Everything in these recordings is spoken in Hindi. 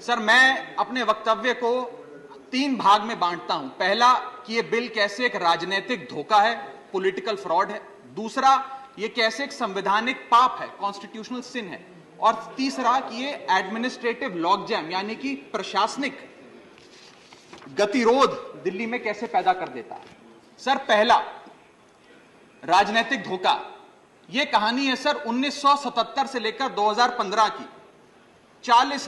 सर, मैं अपने वक्तव्य को 3 भाग में बांटता हूं। पहला कि यह बिल कैसे एक राजनीतिक धोखा है, पॉलिटिकल फ्रॉड है। दूसरा, यह कैसे एक संवैधानिक पाप है, कॉन्स्टिट्यूशनल सिन है। और तीसरा कि यह एडमिनिस्ट्रेटिव लॉकजैम यानी कि प्रशासनिक गतिरोध दिल्ली में कैसे पैदा कर देता है। सर, पहला राजनीतिक धोखा, यह कहानी है सर 1977 से लेकर 2015 की।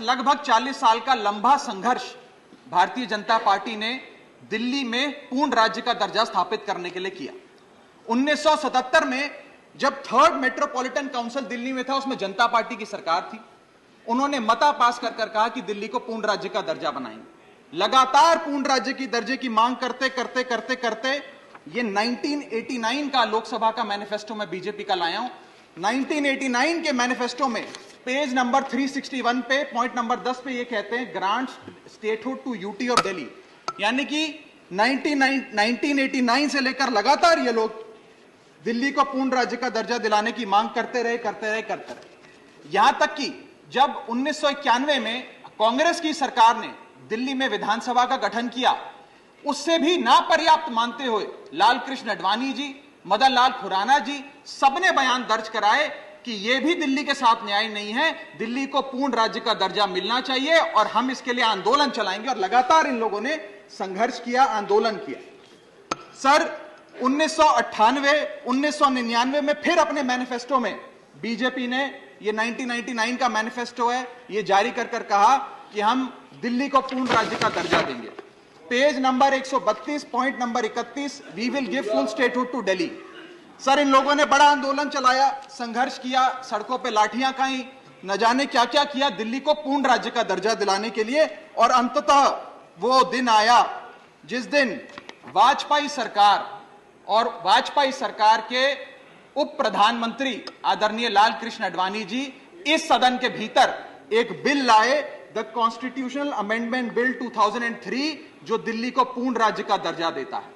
लगभग 40 साल का लंबा संघर्ष भारतीय जनता पार्टी ने दिल्ली में पूर्ण राज्य का दर्जा स्थापित करने के लिए किया। 1977 में जब 3rd मेट्रोपॉलिटन काउंसिल दिल्ली में था, उसमें जनता पार्टी की सरकार थी। उन्होंने मता पास कर कहा कि दिल्ली को पूर्ण राज्य का दर्जा बनाएंगे। लगातार पूर्ण राज्य की दर्जे की मांग करते करते करते करते ये 1989 का लोकसभा का मैनिफेस्टो में बीजेपी का लाया हूं। 1989 के मैनिफेस्टो में पेज नंबर 361 पे पॉइंट नंबर 10 पे ये कहते हैं, grant statehood to UT of Delhi. यानी कि 1989 से लेकर लगातार ये लोग दिल्ली को पूर्ण राज्य का दर्जा दिलाने की मांग करते रहे। यहां तक कि जब 1991 में कांग्रेस की सरकार ने दिल्ली में विधानसभा का गठन किया, उससे भी ना पर्याप्त मानते हुए लाल कृष्ण आडवाणी जी, मदन लाल खुराना जी सबने बयान दर्ज कराए कि यह भी दिल्ली के साथ न्याय नहीं है, दिल्ली को पूर्ण राज्य का दर्जा मिलना चाहिए और हम इसके लिए आंदोलन चलाएंगे। और लगातार इन लोगों ने संघर्ष किया, आंदोलन किया। सर, 1999 में फिर अपने मैनिफेस्टो में बीजेपी ने, ये 1999 का मैनिफेस्टो है, ये जारी कर कहा कि हम दिल्ली को पूर्ण राज्य का दर्जा देंगे। Page number 132 point number 31, we will give full statehood to Delhi. Sir, इन लोगों ने बड़ा आंदोलन चलाया, संघर्ष किया, सड़कों पे लाठियां खाई, न जाने क्या क्या किया दिल्ली को पूर्ण राज्य का दर्जा दिलाने के लिए। और अंततः वो दिन आया जिस दिन वाजपेयी सरकार के उप प्रधानमंत्री आदरणीय लाल कृष्ण आडवाणी जी इस सदन के भीतर एक बिल लाए, द कॉन्स्टिट्यूशनल अमेंडमेंट बिल 2003, जो दिल्ली को पूर्ण राज्य का दर्जा देता है।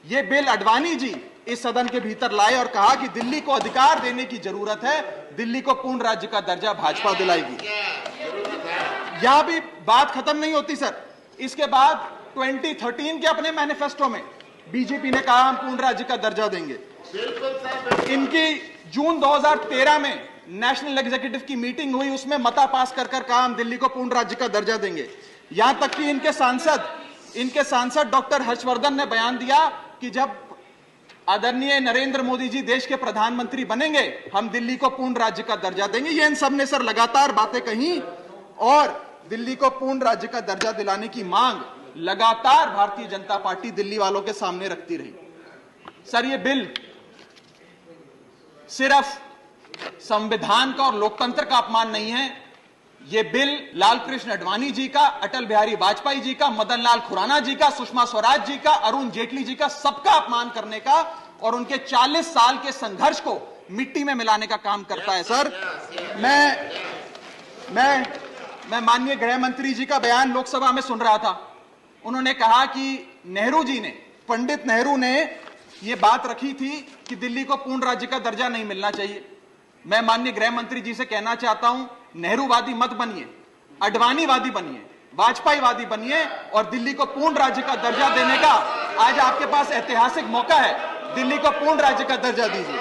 यह बिल आडवाणी जी इस सदन के भीतर लाए और कहा कि दिल्ली को अधिकार देने की जरूरत है, दिल्ली को पूर्ण राज्य का दर्जा भाजपा दिलाएगी। यहां भी बात खत्म नहीं होती सर। इसके बाद 2013 के अपने मैनिफेस्टो में बीजेपी ने कहा हम पूर्ण राज्य का दर्जा देंगे। इनकी जून 2013 में नेशनल एग्जीक्यूटिव की मीटिंग हुई, उसमें मता पास कर कहा हम दिल्ली को पूर्ण राज्य का दर्जा देंगे। यहां तक कि इनके सांसद डॉक्टर हर्षवर्धन ने बयान दिया कि जब आदरणीय नरेंद्र मोदी जी देश के प्रधानमंत्री बनेंगे, हम दिल्ली को पूर्ण राज्य का दर्जा देंगे। ये इन सब ने सर लगातार बातें कही और दिल्ली को पूर्ण राज्य का दर्जा दिलाने की मांग लगातार भारतीय जनता पार्टी दिल्ली वालों के सामने रखती रही। सर, ये बिल सिर्फ संविधान का और लोकतंत्र का अपमान नहीं है, यह बिल लाल कृष्ण आडवाणी जी का, अटल बिहारी वाजपेयी जी का, मदन लाल खुराना जी का, सुषमा स्वराज जी का, अरुण जेटली जी का, सबका अपमान करने का और उनके 40 साल के संघर्ष को मिट्टी में मिलाने का काम करता है। सर, मैं माननीय गृह मंत्री जी का बयान लोकसभा में सुन रहा था। उन्होंने कहा कि पंडित नेहरू ने यह बात रखी थी कि दिल्ली को पूर्ण राज्य का दर्जा नहीं मिलना चाहिए। मैं माननीय गृह मंत्री जी से कहना चाहता हूं, नेहरूवादी मत बनिए, आडवाणीवादी बनिए, वाजपेयीवादी बनिए और दिल्ली को पूर्ण राज्य का दर्जा देने का आज आपके पास ऐतिहासिक मौका है। दिल्ली को पूर्ण राज्य का दर्जा दीजिए।